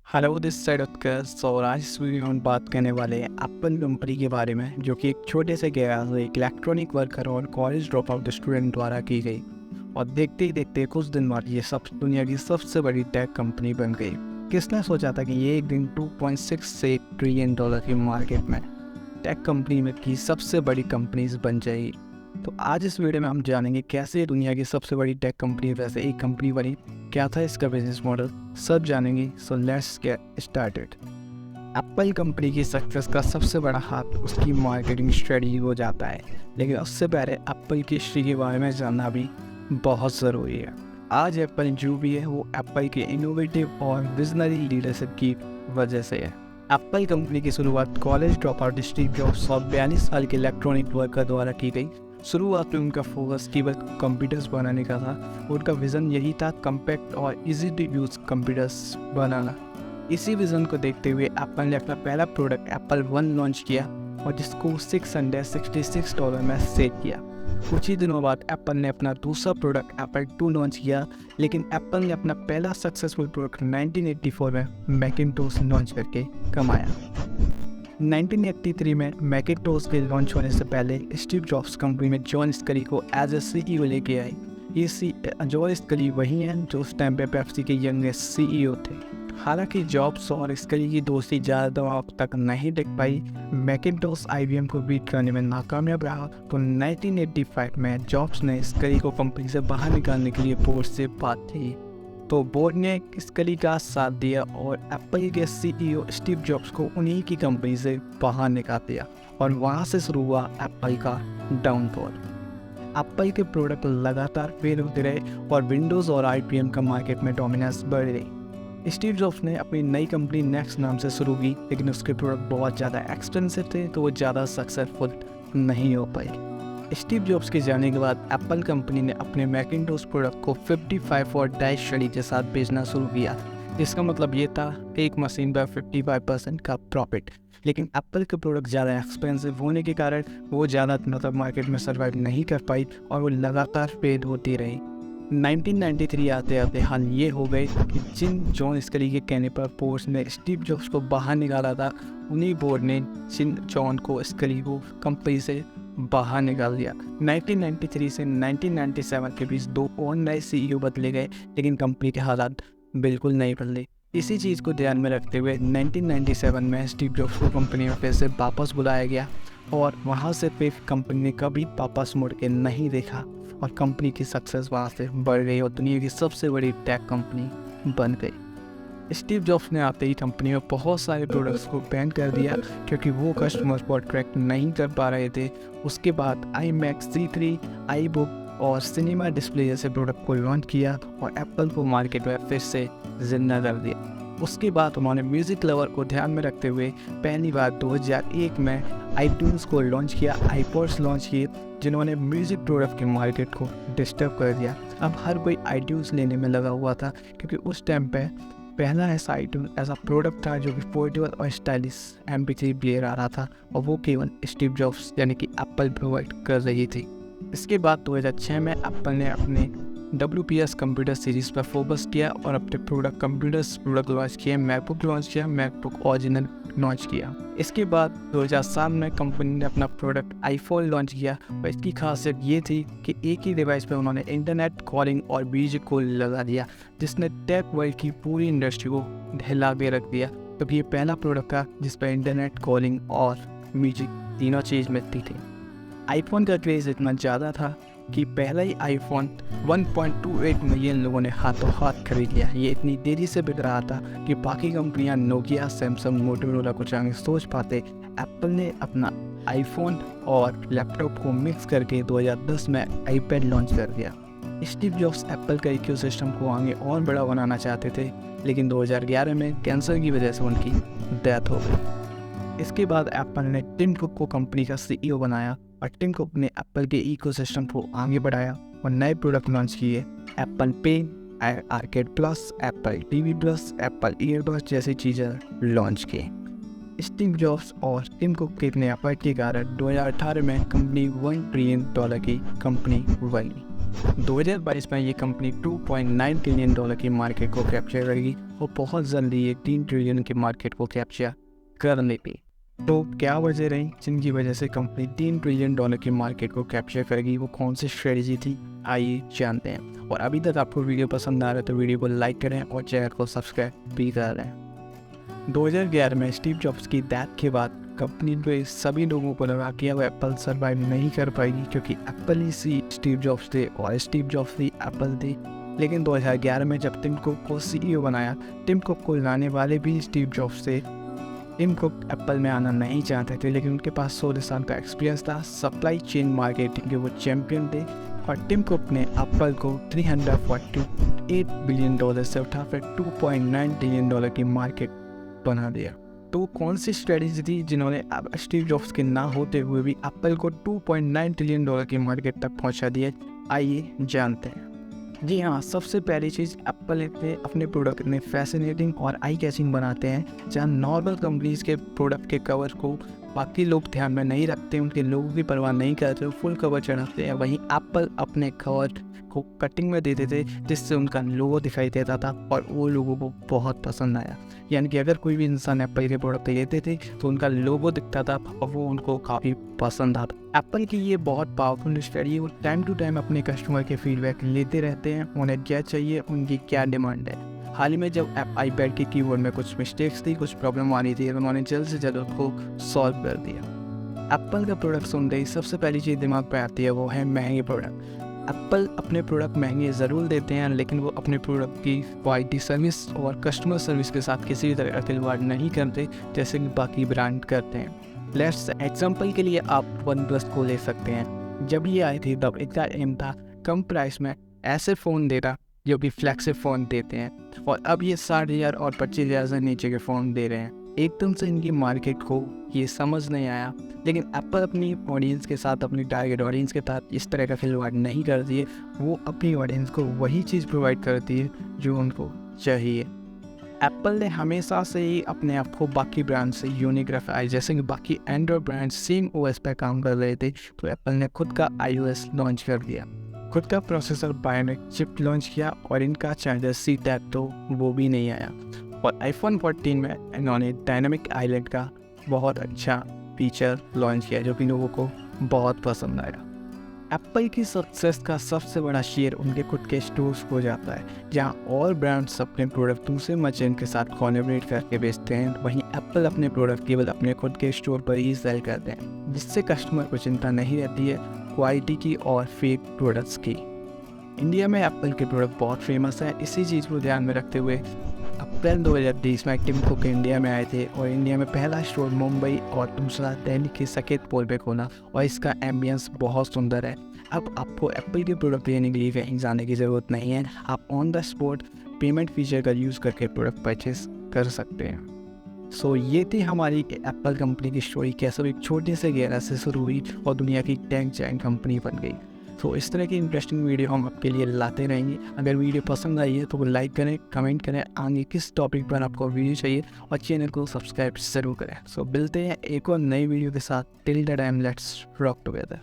Hello this side उत्कर्ष और आज इस वीडियो में हम बात करने वाले हैं एप्पल कंपनी के बारे में, जो कि एक छोटे से गैराज में एक इलेक्ट्रॉनिक वर्कर और कॉलेज ड्रॉप आउट स्टूडेंट द्वारा की गई। और देखते ही देखते कुछ दिन बाद ये सब दुनिया की सबसे बड़ी टेक कंपनी बन गई। किसने सोचा था कि ये एक दिन 2.6 ट्रिलियन डॉलर की मार्केट में टेक कंपनी में की सबसे बड़ी कंपनीज बन जाएगी। तो आज इस वीडियो में हम जानेंगे कैसे दुनिया की सबसे बड़ी टेक कंपनी वैसे एक कंपनी बनी, क्या था इसका बिजनेस मॉडल, सब जानेंगे। So let's get started. Apple company की सक्सेस का सबसे बड़ा हाथ उसकी मार्केटिंग स्ट्रेटजी हो जाता है, लेकिन उससे पहले एप्पल की हिस्ट्री के बारे में जानना भी बहुत ज़रूरी है। आज एप्पल जो भी है वो एप्पल के इनोवेटिव और विजनरी लीडरशिप की वजह से है। एप्पल कंपनी की शुरुआत college drop out Steve jobs और 42 साल के इलेक्ट्रॉनिक वर्कर द्वारा की गई। शुरुआत में उनका फोकस केवल कंप्यूटर्स बनाने का था। उनका विज़न यही था, कम्पैक्ट और इजी टू यूज़ कंप्यूटर्स बनाना। इसी विज़न को देखते हुए एप्पल ने अपना पहला प्रोडक्ट एप्पल वन लॉन्च किया और जिसको $666 में सेल किया। कुछ ही दिनों बाद एप्पल ने अपना दूसरा प्रोडक्ट एप्पल टू लॉन्च किया, लेकिन एप्पल ने अपना पहला सक्सेसफुल प्रोडक्ट 1984 में मैकिंटोश लॉन्च करके कमाया। 1983 में मैकिंटोश के लॉन्च होने से पहले स्टीव जॉब्स कंपनी में जॉन स्कली को एज ए सीईओ लेके आए। ये जॉन स्कली वही हैं जो उस टाइम पे पेप्सी के यंगेस्ट सीईओ थे। हालांकि जॉब्स और स्कली की दोस्ती ज़्यादा वक्त तक नहीं टिक पाई। मैकिंटोश IBM को बीट करने में नाकामयाब रहा, तो 1985 में जॉब्स ने स्कली को कंपनी से बाहर निकालने के लिए बोर्ड से बात की। तो बोर्ड ने स्कली का साथ दिया और एप्पल के सीईओ स्टीव जॉब्स को उन्हीं की कंपनी से बाहर निकाल दिया और वहाँ से शुरू हुआ एप्पल का डाउनफॉल। एप्पल के प्रोडक्ट लगातार फेल होते रहे और विंडोज़ और IBM का मार्केट में डोमिनेंस बढ़ गई। स्टीव जॉब्स ने अपनी नई कंपनी नेक्स्ट नाम से शुरू की, लेकिन उसके प्रोडक्ट बहुत ज़्यादा एक्सपेंसिव थे, तो वो ज़्यादा सक्सेसफुल नहीं हो पाई। स्टीव जॉब्स के जाने के बाद एप्पल कंपनी ने अपने मैकिंटोश प्रोडक्ट को 55 और डाइस स्टडी के साथ बेचना शुरू किया। इसका मतलब ये था एक मशीन पर 55% का प्रॉफिट। लेकिन एप्पल के प्रोडक्ट ज़्यादा एक्सपेंसिव होने के कारण वो ज़्यादा मार्केट में सर्वाइव नहीं कर पाई और वो लगातार फेल होती रही। 1993 आते आते हाल ये हो गए कि जिन जॉन स्कली के कहने पर बोर्ड ने स्टीव जॉब्स को बाहर निकाला था, उन्हीं बोर्ड ने जिन जॉन को स्कली को कंपनी से बाहर निकाल दिया। 1993 से 1997 के बीच दो और नए सीईओ बदले गए, लेकिन कंपनी के हालात बिल्कुल नहीं बदले। इसी चीज़ को ध्यान में रखते हुए 1997 में स्टीव जॉब्स को कंपनी में फिर से वापस बुलाया गया और वहाँ से फिर कंपनी ने कभी वापस मुड़ के नहीं देखा और कंपनी की सक्सेस वहाँ से बढ़ गई और दुनिया की सबसे बड़ी टेक कंपनी बन गई। स्टीव जॉब्स ने आते ही कंपनी में बहुत सारे प्रोडक्ट्स को बैन कर दिया क्योंकि वो कस्टमर्स को अट्रैक्ट नहीं कर पा रहे थे। उसके बाद iMac C3, iBook और सिनेमा डिस्प्ले जैसे प्रोडक्ट को लॉन्च किया और एप्पल को मार्केट में फिर से जिंदा कर दिया। उसके बाद उन्होंने म्यूज़िक लवर को ध्यान में रखते हुए पहली बार 2001 में iTunes को लॉन्च किया, iPods लॉन्च किए, जिन्होंने म्यूज़िक प्रोडक्ट के मार्केट को डिस्टर्ब कर दिया। अब हर कोई iTunes लेने में लगा हुआ था क्योंकि उस टाइम पे पहला ऐसा iTunes ऐसा प्रोडक्ट था जो कि पोर्टेबल और स्टाइलिश MP3 प्लेयर आ रहा था और वो केवल स्टीव जॉब्स यानी कि एप्पल प्रोवाइड कर रही थी। इसके बाद 2006 में एप्पल ने अपने WPS कंप्यूटर सीरीज़ पर फोकस किया और अपने प्रोडक्ट लॉन्च किए। मैकबुक लॉन्च किया, मैकबुक ओरिजिनल लॉन्च किया। इसके बाद 2007 में कंपनी ने अपना प्रोडक्ट iPhone लॉन्च किया और इसकी खासियत ये थी कि एक ही डिवाइस पर उन्होंने इंटरनेट, कॉलिंग और म्यूजिक को लगा दिया, जिसने टेक वर्ल्ड की पूरी इंडस्ट्री को हिला के रख दिया। तो ये पहला प्रोडक्ट था जिस पर इंटरनेट, कॉलिंग और म्यूजिक तीनों चीज़ मिलती थी। iPhone का क्रेज़ इतना ज़्यादा था कि पहला ही iPhone 1.28 मिलियन लोगों ने हाथों हाथ खरीद लिया। ये इतनी देरी से बिक रहा था कि बाकी कंपनियां नोकिया, सैमसंग, मोटोरोला कुछ आगे सोच पाते। एप्पल ने अपना iPhone और लैपटॉप को मिक्स करके 2010 में iPad लॉन्च कर दिया। स्टीव जॉब्स एप्पल का इकोसिस्टम को आगे और बड़ा बनाना चाहते थे, लेकिन 2011 में कैंसर की वजह से उनकी डेथ हो गई। इसके बाद एप्पल ने टिम कुक को कंपनी का CEO बनाया और टिम कुक ने एप्पल के इकोसिस्टम को आगे बढ़ाया और नए प्रोडक्ट लॉन्च किए। एप्पल पे, arcade plus, Apple TV plus, Apple earbuds जैसी चीज़ें लॉन्च की। स्टीव जॉब्स और टिम कुक के एफर्ट के कारण 2018 में कंपनी $1 ट्रिलियन की कंपनी बनी। 2022 में ये कंपनी 2.9 ट्रिलियन डॉलर की मार्केट को कैप्चर करेगी और बहुत जल्दी ये 3 ट्रिलियन की मार्केट को कैप्चर कर लेगी। तो क्या वजह रही जिनकी वजह से कंपनी 3 ट्रिलियन डॉलर की मार्केट को कैप्चर करेगी, वो कौन सी स्ट्रेटजी थी, आइए जानते हैं। और अभी तक आपको वीडियो पसंद आ रहा है तो वीडियो को लाइक करें और चैनल को सब्सक्राइब भी करें। 2011 में स्टीव जॉब्स की डेथ के बाद कंपनी पे सभी लोगों को लगा कि अब एप्पल सर्वाइव नहीं कर पाएगी, क्योंकि एप्पल ही सी स्टीव जॉब्स थे और स्टीव जॉब्स ही एप्पल थे। लेकिन 2011 में जब टिम कुक को CEO बनाया, टिम कुक को लाने वाले भी स्टीव जॉब्स थे। टिम कुक एप्पल में आना नहीं चाहते थे, लेकिन उनके पास 16 साल का एक्सपीरियंस था, सप्लाई चेन मार्केटिंग के वो चैम्पियन थे। और टिम कुक ने एप्पल को 348 बिलियन डॉलर से उठाकर 2.9 ट्रिलियन डॉलर की मार्केट बना दिया। तो कौन सी स्ट्रेटजी थी जिन्होंने स्टीव जॉब्स के ना होते हुए भी एप्पल को 2.9 ट्रिलियन डॉलर की मार्केट तक पहुंचा दिया, आइए जानते हैं। जी हाँ, सबसे पहली चीज़, एप्पल ने अपने प्रोडक्ट में फैसिनेटिंग और आई कैचिंग बनाते हैं। जहाँ नॉर्मल कंपनीज के प्रोडक्ट के कवर को बाकी लोग ध्यान में नहीं रखते, उनके लोगों की परवाह नहीं करते, फुल कवर चढ़ाते हैं, वहीं एप्पल अपने कवर को कटिंग में देते थे जिससे उनका लोगो दिखाई देता था और वो लोगों को बहुत पसंद आया। यानी कि अगर कोई भी इंसान एप्पल के प्रोडक्ट लेते थे तो उनका लोगो दिखता था और वो उनको काफ़ी पसंद आता। एप्पल की ये बहुत पावरफुल स्ट्रेटजी है, वो टाइम टू टाइम अपने कस्टमर के फीडबैक लेते रहते हैं, उन्हें क्या चाहिए, उनकी क्या डिमांड है। हाल ही में जब iPad के कीबोर्ड में कुछ मिस्टेक्स थी, कुछ प्रॉब्लम आ रही थी, तो उन्होंने जल्द से जल्द उसको सॉल्व कर दिया। एप्पल का प्रोडक्ट सुनते ही सबसे पहली चीज़ दिमाग पर आती है वो है महंगे प्रोडक्ट। एप्पल अपने प्रोडक्ट महंगे ज़रूर देते हैं, लेकिन वो अपने प्रोडक्ट की क्वालिटी, सर्विस और कस्टमर सर्विस के साथ किसी भी तरह का खिलवाड़ नहीं करते जैसे कि बाकी ब्रांड करते हैं। लेट्स एग्जांपल के लिए आप OnePlus को ले सकते हैं। जब ये आई थी तब इनका एम था कम प्राइस में ऐसे फ़ोन देना जो कि फ्लैगशिप फ़ोन देते हैं, और अब ये 60,000 और 25,000 से नीचे के फ़ोन दे रहे हैं। एकदम से इनकी मार्केट को ये समझ नहीं आया, लेकिन एप्पल अपनी ऑडियंस के साथ, अपनी टारगेट ऑडियंस के साथ इस तरह का खिलवाड़ नहीं करती है। वो अपनी ऑडियंस को वही चीज़ प्रोवाइड करती है जो उनको चाहिए। एप्पल ने हमेशा से ही अपने आप को बाकी ब्रांड से यूनिक रखा है। जैसे कि बाकी एंड्रॉयड ब्रांड सेम OS पर काम कर रहे थे, तो एप्पल ने खुद का iOS लॉन्च कर दिया, खुद का प्रोसेसर बायोनिक चिप लॉन्च किया, और इनका चार्जर C-Type तो वो भी नहीं आया। और iPhone 14 में इन्होंने डायनामिक आइलैंड का बहुत अच्छा फीचर लॉन्च किया जो कि लोगों को बहुत पसंद आया। एप्पल की सक्सेस का सबसे बड़ा शेयर उनके खुद के स्टोर्स को जाता है, जहां और ब्रांड्स अपने प्रोडक्ट दूसरे मर्चेंट के साथ कोलैबोरेट करके बेचते हैं, वहीं एप्पल अपने प्रोडक्ट केवल अपने खुद के स्टोर पर ही सेल करते हैं, जिससे कस्टमर को चिंता नहीं रहती है क्वालिटी की और फेक प्रोडक्ट्स की। इंडिया में एप्पल के प्रोडक्ट बहुत फेमस है। इसी चीज़ को ध्यान में रखते हुए अप्रैल 2020 में टिम कुक इंडिया में आए थे और इंडिया में पहला स्टोर मुंबई और दूसरा दिल्ली के सकेत पोल पे खोला, और इसका एम्बियंस बहुत सुंदर है। अब आपको एप्पल के प्रोडक्ट लेने के लिए कहीं जाने की ज़रूरत नहीं है, आप on the spot payment feature का यूज़ करके प्रोडक्ट परचेस कर सकते हैं। सो ये थी हमारी एप्पल कंपनी की स्टोरी, कैसे एक छोटे से गैराज से शुरू हुई और दुनिया की टेक जायंट कंपनी बन गई। तो इस तरह की इंटरेस्टिंग वीडियो हम आपके लिए लाते रहेंगे। अगर वीडियो पसंद आई है तो लाइक करें, कमेंट करें आगे किस टॉपिक पर आपको वीडियो चाहिए, और चैनल को सब्सक्राइब ज़रूर करें। सो मिलते हैं एक और नई वीडियो के साथ। Till the time, let's rock together.